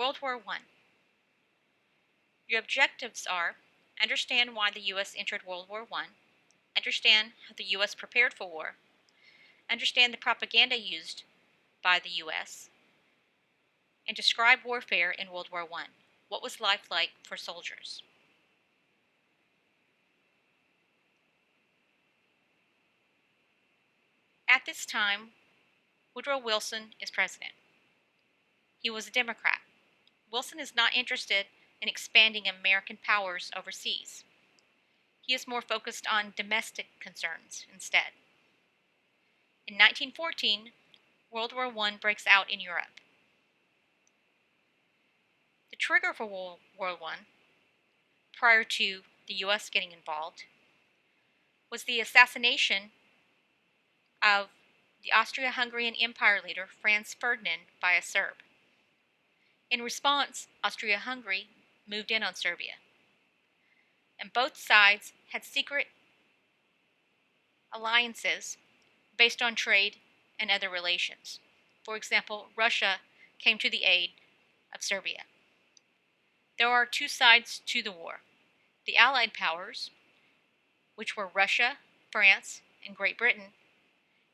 World War I. Your objectives are: understand why the U.S. entered World War I, understand how the U.S. prepared for war, understand the propaganda used by the U.S., and describe warfare in World War I. What was life like for soldiers? At this time, Woodrow Wilson is president. He was a Democrat. Wilson is not interested in expanding American powers overseas. He is more focused on domestic concerns instead. In 1914, World War I breaks out in Europe. The trigger for World War I, prior to the U.S. getting involved, was the assassination of the Austria-Hungarian Empire leader Franz Ferdinand by a Serb. In response, Austria-Hungary moved in on Serbia, and both sides had secret alliances based on trade and other relations. For example, Russia came to the aid of Serbia. There are two sides to the war: the Allied powers, which were Russia, France, and Great Britain,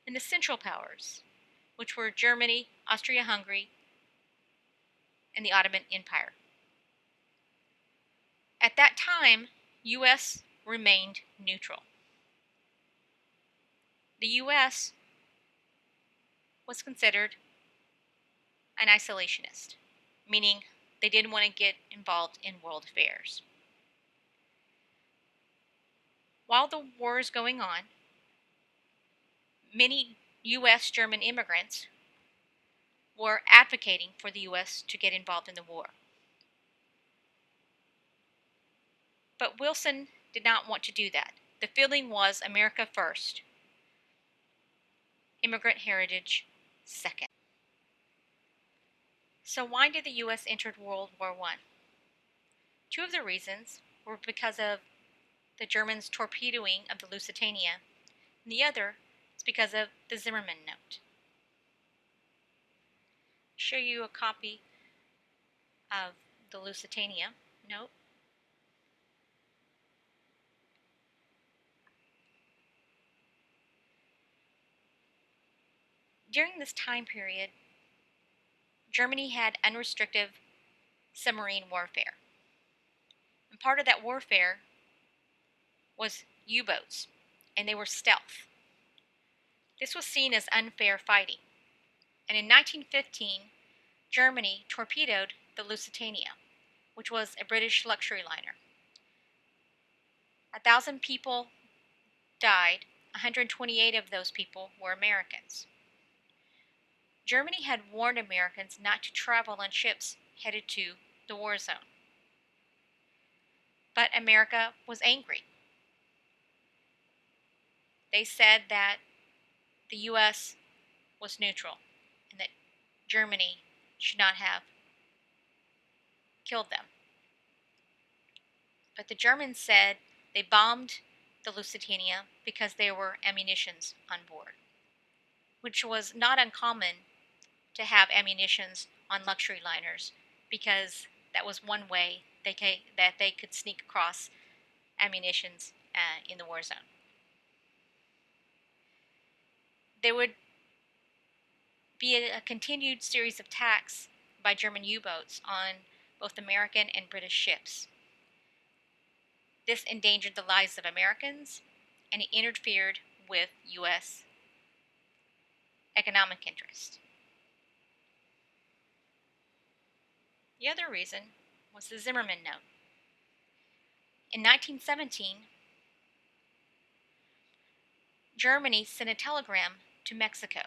and the Central Powers, which were Germany, Austria-Hungary, and the Ottoman Empire. At that time, U.S. remained neutral. The U.S. was considered an isolationist, meaning they didn't want to get involved in world affairs. While the war is going on, many U.S. German immigrants were advocating for the U.S. to get involved in the war. But Wilson did not want to do that. The feeling was America first, immigrant heritage second. So why did the U.S. enter World War I? Two of the reasons were because of the Germans' torpedoing of the Lusitania, and the other is because of the Zimmermann Note. I'll show you a copy of the Lusitania Note. During this time period, Germany had unrestricted submarine warfare. And part of that warfare was U-boats, and they were stealth. This was seen as unfair fighting. And in 1915, Germany torpedoed the Lusitania, which was a British luxury liner. 1,000 people died. 128 of those people were Americans. Germany had warned Americans not to travel on ships headed to the war zone. But America was angry. They said that the U.S. was neutral and that Germany should not have killed them. But the Germans said they bombed the Lusitania because there were ammunitions on board, which was not uncommon to have ammunitions on luxury liners, because that was one way that they could sneak across ammunitions in the war zone. There would be a continued series of attacks by German U-boats on both American and British ships. This endangered the lives of Americans, and it interfered with U.S. economic interests. The other reason was the Zimmermann Note. In 1917, Germany sent a telegram to Mexico,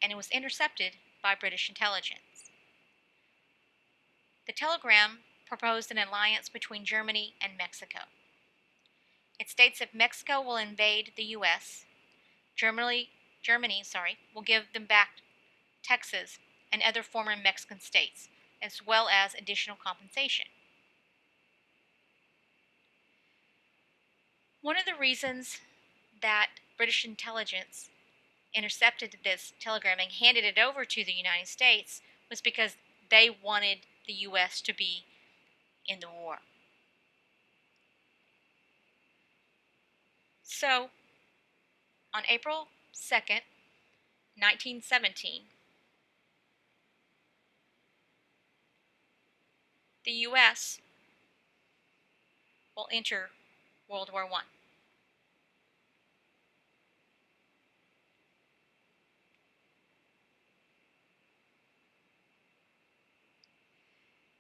and it was intercepted by British intelligence. The telegram proposed an alliance between Germany and Mexico. It states if Mexico will invade the U.S., Germany will give them back Texas and other former Mexican states, as well as additional compensation. One of the reasons that British intelligence intercepted this telegram and handed it over to the United States was because they wanted the U.S. to be in the war. So, on April 2nd, 1917, the U.S. will enter World War I.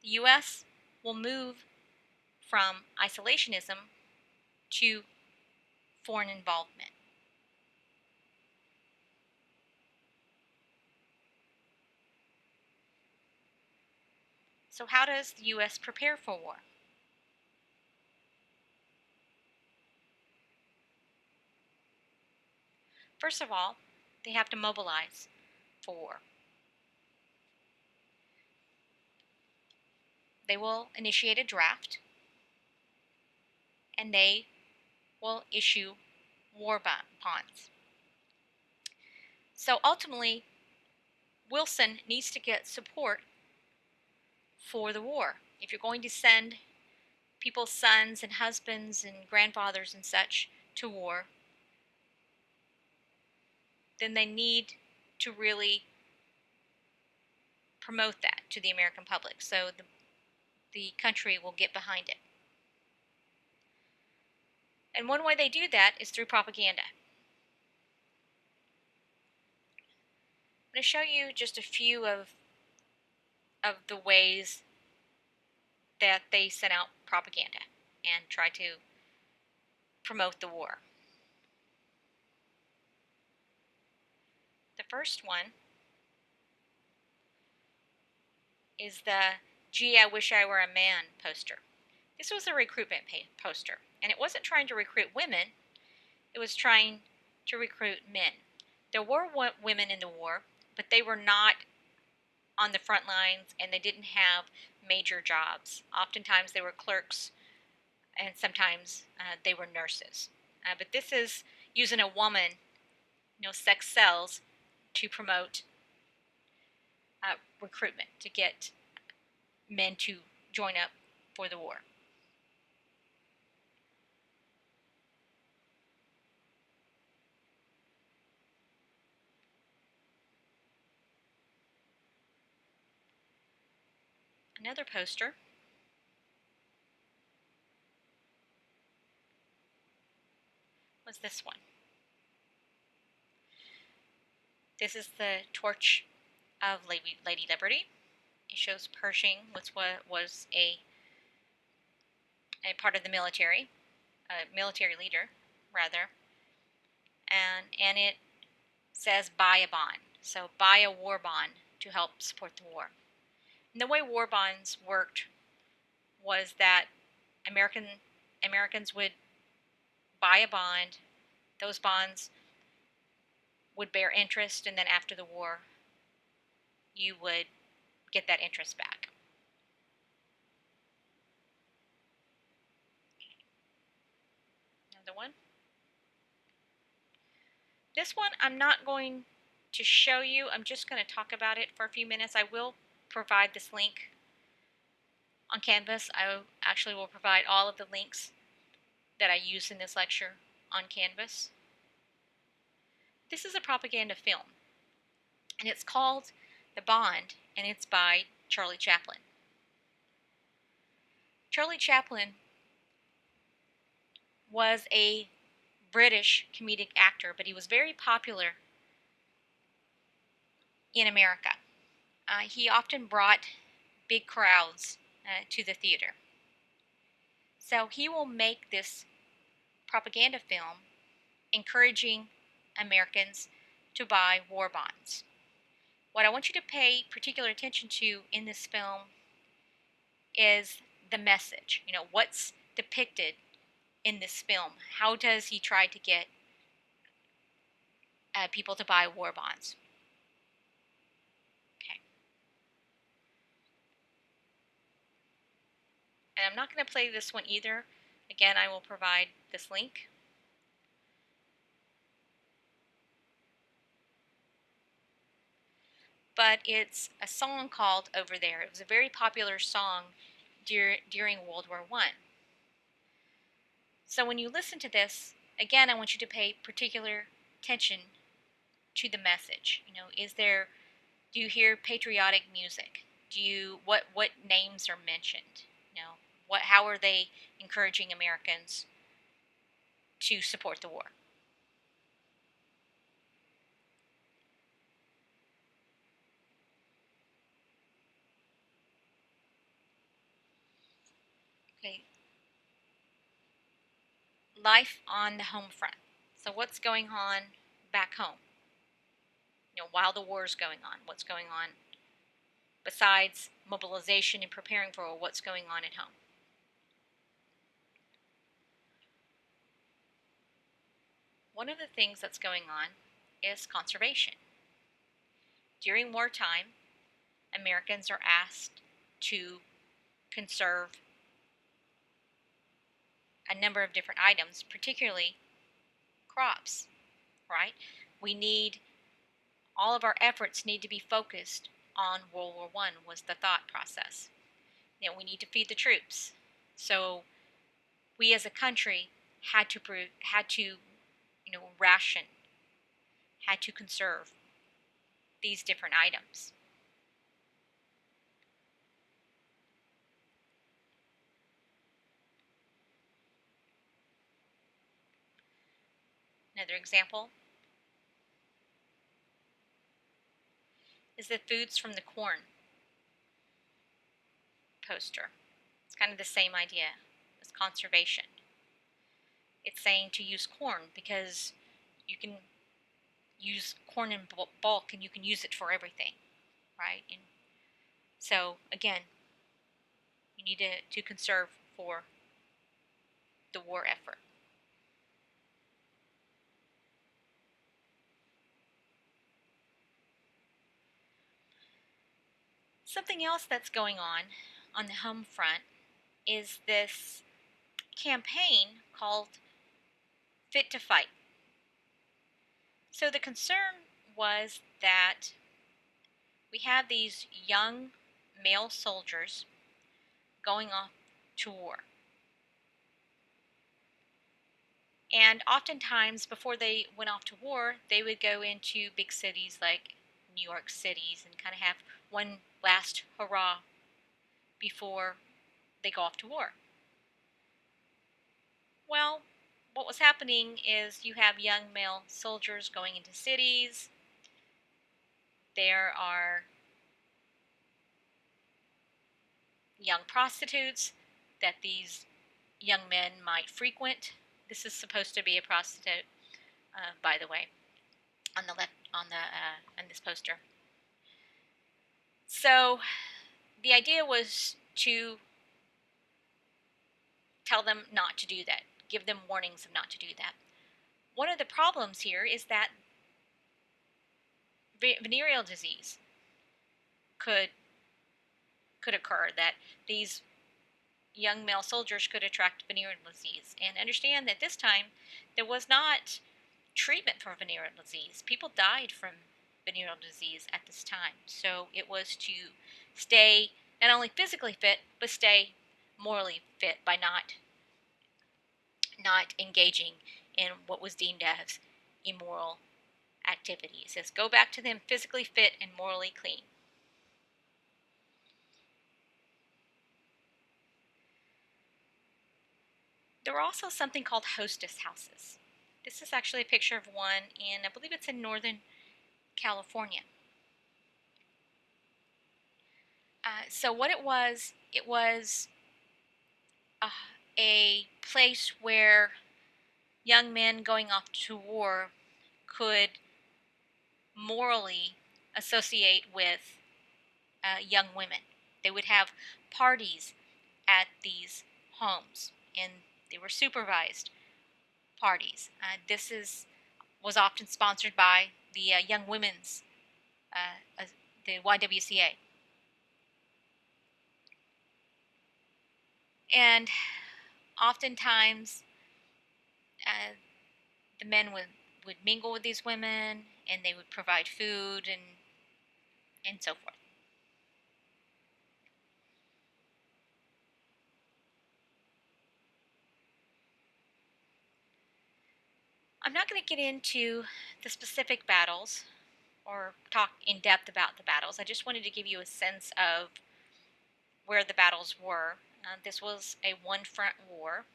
The U.S. will move from isolationism to foreign involvement. So how does the U.S. prepare for war? First of all, they have to mobilize for war. They will initiate a draft, and they will issue war bonds. So ultimately, Wilson needs to get support for the war. If you're going to send people's sons and husbands and grandfathers and such to war, then they need to really promote that to the American public so the country will get behind it. And one way they do that is through propaganda. I'm going to show you just a few of the ways that they sent out propaganda and try to promote the war. The first one is the "Gee, I wish I were a man" poster. This was a recruitment poster, and it wasn't trying to recruit women, it was trying to recruit men. There were women in the war, but they were not on the front lines and they didn't have major jobs. Oftentimes they were clerks and sometimes they were nurses. But this is using a woman, sex sells to promote recruitment, to get men to join up for the war. Another poster was this one. This is the torch of Lady Liberty. It shows Pershing, which was a part of the military, a military leader, rather, and it says buy a bond. So buy a war bond to help support the war. And the way war bonds worked was that Americans would buy a bond. Those bonds would bear interest, and then after the war, you would get that interest back. Another one. This one I'm not going to show you. I'm just going to talk about it for a few minutes. I will provide this link on Canvas. I actually will provide all of the links that I use in this lecture on Canvas. This is a propaganda film, and it's called The Bond, and it's by Charlie Chaplin. Charlie Chaplin was a British comedic actor, but he was very popular in America. He often brought big crowds to the theater. So he will make this propaganda film encouraging Americans to buy war bonds. What I want you to pay particular attention to in this film is the message. What's depicted in this film. How does he try to get people to buy war bonds? Okay. And I'm not going to play this one either. Again, I will provide this link. but it's a song called Over There. It was a very popular song during World War I. So when you listen to this, again, I want you to pay particular attention to the message. Do you hear patriotic music? What names are mentioned? How are they encouraging Americans to support the war? Okay, life on the home front. So what's going on back home? While the war is going on, what's going on besides mobilization and preparing for what's going on at home? One of the things that's going on is conservation. During wartime, Americans are asked to conserve a number of different items, particularly crops, right? We need all of our efforts need to be focused on World War I was the thought process. We need to feed the troops. So we as a country had to ration, had to conserve these different items. Another example is the Foods from the Corn poster. It's kind of the same idea as conservation. It's saying to use corn because you can use corn in bulk and you can use it for everything, right? And so again, you need to conserve for the war effort. Something else that's going on the home front is this campaign called Fit to Fight. So the concern was that we have these young male soldiers going off to war. And oftentimes, before they went off to war, they would go into big cities like New York Cities and kind of have one last hurrah before they go off to war. Well, what was happening is you have young male soldiers going into cities. There are young prostitutes that these young men might frequent. This is supposed to be a prostitute, by the way, on the left on this poster. So the idea was to tell them not to do that, give them warnings of not to do that. One of the problems here is that venereal disease could occur, that these young male soldiers could attract venereal disease. And understand that this time there was not treatment for venereal disease. People died from venereal disease at this time. So it was to stay not only physically fit, but stay morally fit by not engaging in what was deemed as immoral activity. It says, go back to them physically fit and morally clean. There were also something called hostess houses. This is actually a picture of one in, I believe it's in Northern California. So what it was a place where young men going off to war could morally associate with young women. They would have parties at these homes, and they were supervised parties. Was often sponsored by the Young Women's, the YWCA. And oftentimes, uh, the men would mingle with these women, and they would provide food and so forth. I'm not going to get into the specific battles or talk in depth about the battles. I just wanted to give you a sense of where the battles were. This was a one-front war.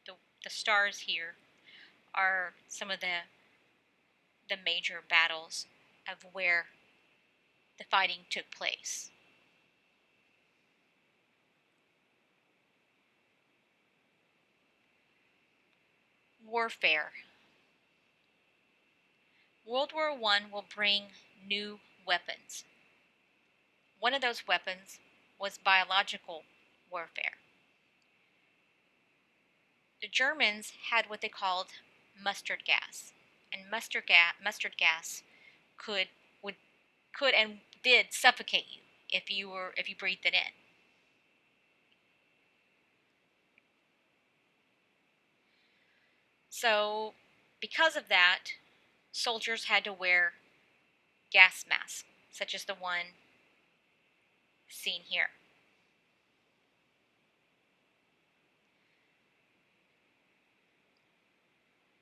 The stars here are some of the major battles of where the fighting took place. Warfare. World War I will bring new weapons. One of those weapons was biological warfare. The Germans had what they called mustard gas, and mustard gas could would could and did suffocate you if you breathed it in. So, because of that, soldiers had to wear gas masks, such as the one seen here.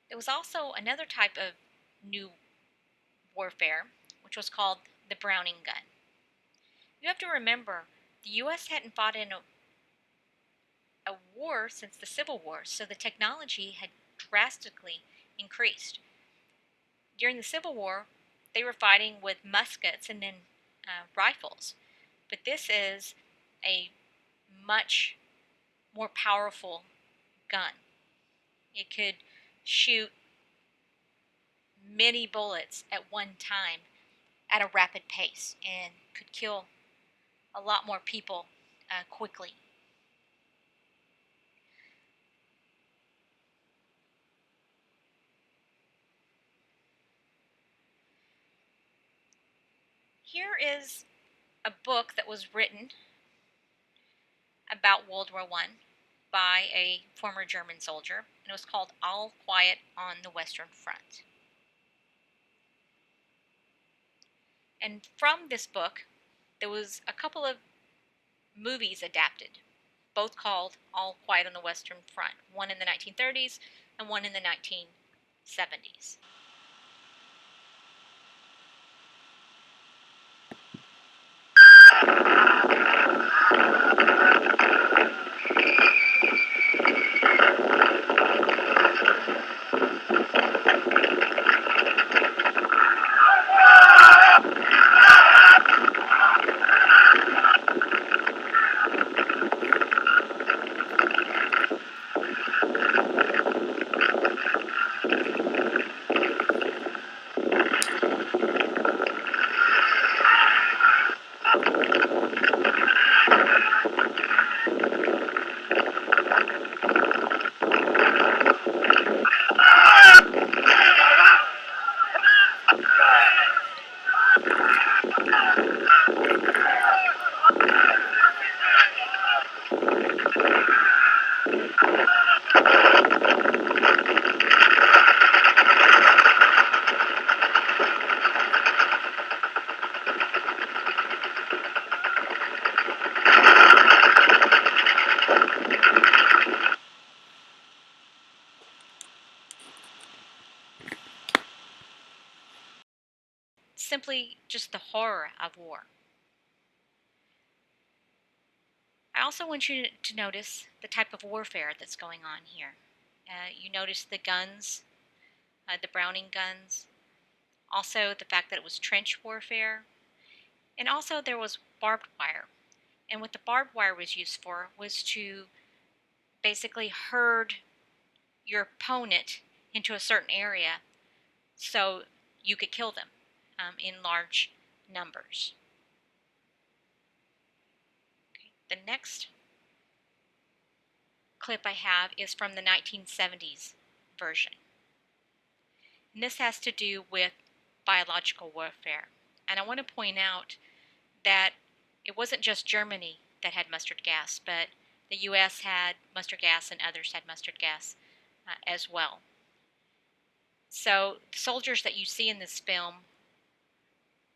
There was also another type of new warfare, which was called the Browning gun. You have to remember, the U.S. hadn't fought in a war since the Civil War, so the technology had drastically increased. During the Civil War, they were fighting with muskets and then rifles, but this is a much more powerful gun. It could shoot many bullets at one time at a rapid pace and could kill a lot more people quickly. Here is a book that was written about World War I by a former German soldier, and it was called All Quiet on the Western Front. And from this book, there was a couple of movies adapted, both called All Quiet on the Western Front, one in the 1930s and one in the 1970s. Simply just the horror of war. I also want you to notice the type of warfare that's going on here. You notice the guns, the Browning guns, also the fact that it was trench warfare, and also there was barbed wire. And what the barbed wire was used for was to basically herd your opponent into a certain area so you could kill them in large numbers. Okay. The next clip I have is from the 1970s version. And this has to do with biological warfare. And I want to point out that it wasn't just Germany that had mustard gas, but the U.S. had mustard gas and others had mustard gas as well. So the soldiers that you see in this film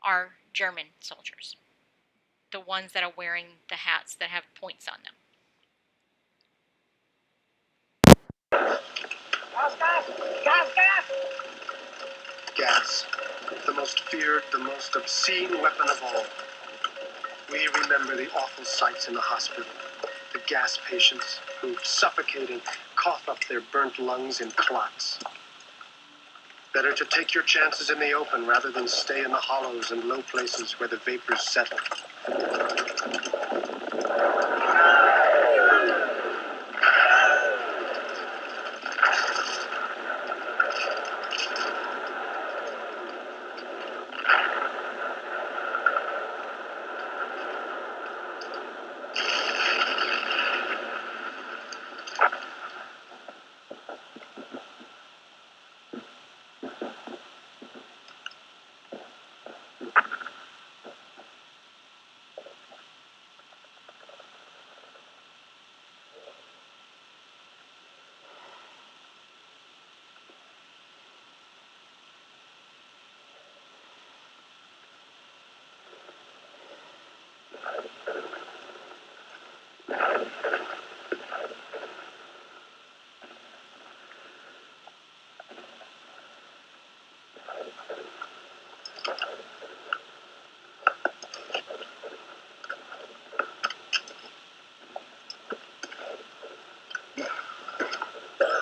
are German soldiers. the ones that are wearing the hats that have points on them. Gas. The most feared, the most obscene weapon of all. We remember the awful sights in the hospital. The gas patients who suffocate and cough up their burnt lungs in clots. Better to take your chances in the open rather than stay in the hollows and low places where the vapors settle.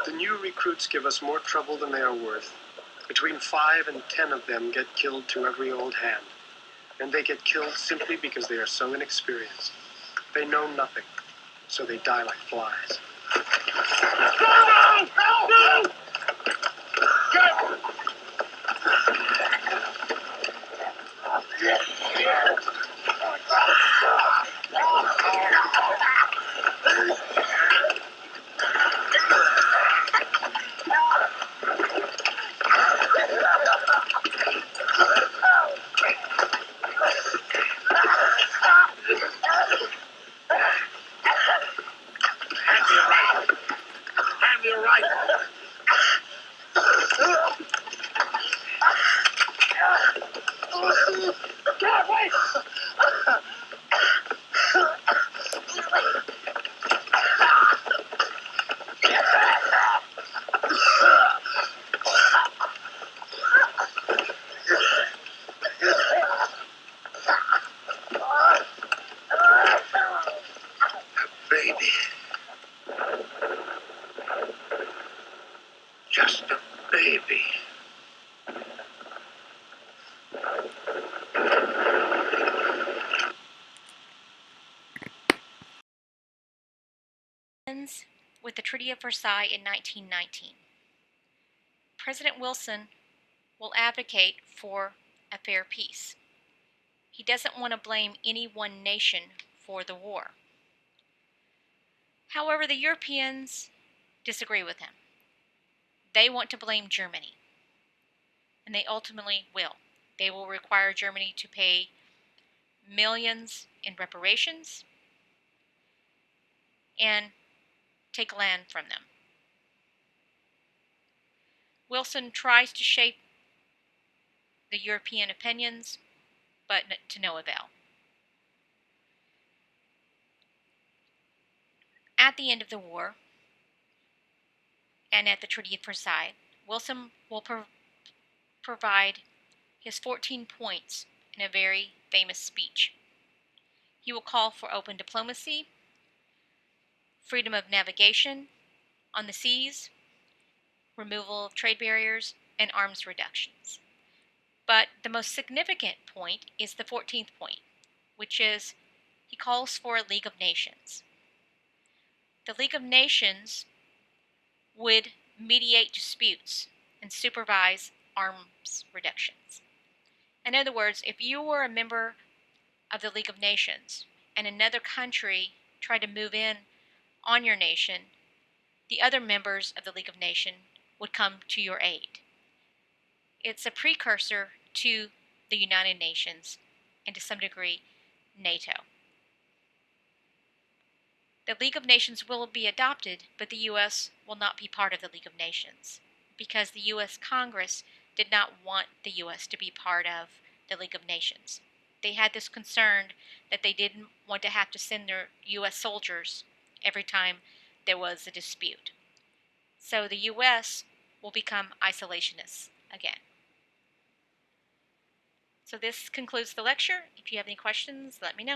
The new recruits give us more trouble than they are worth. Between 5 and 10 of them get killed to every old hand. And they get killed simply because they are so inexperienced. They know nothing, so they die like flies. No! No! Hand me a rifle. God, wait! Baby. Just a baby. Ends with the Treaty of Versailles in 1919. President Wilson will advocate for a fair peace. He doesn't want to blame any one nation for the war. However, the Europeans disagree with him. They want to blame Germany, and they ultimately will. They will require Germany to pay millions in reparations and take land from them. Wilson tries to shape the European opinions, but to no avail. At the end of the war, and at the Treaty of Versailles, Wilson will provide his 14 points in a very famous speech. He will call for open diplomacy, freedom of navigation on the seas, removal of trade barriers, and arms reductions. But the most significant point is the 14th point, which is he calls for a League of Nations. The League of Nations would mediate disputes and supervise arms reductions. In other words, if you were a member of the League of Nations and another country tried to move in on your nation, the other members of the League of Nations would come to your aid. It's a precursor to the United Nations and to some degree NATO. The League of Nations will be adopted, but the U.S. will not be part of the League of Nations because the U.S. Congress did not want the U.S. to be part of the League of Nations. they had this concern that they didn't want to have to send their U.S. soldiers every time there was a dispute. So the U.S. will become isolationists again. So this concludes the lecture. If you have any questions, let me know.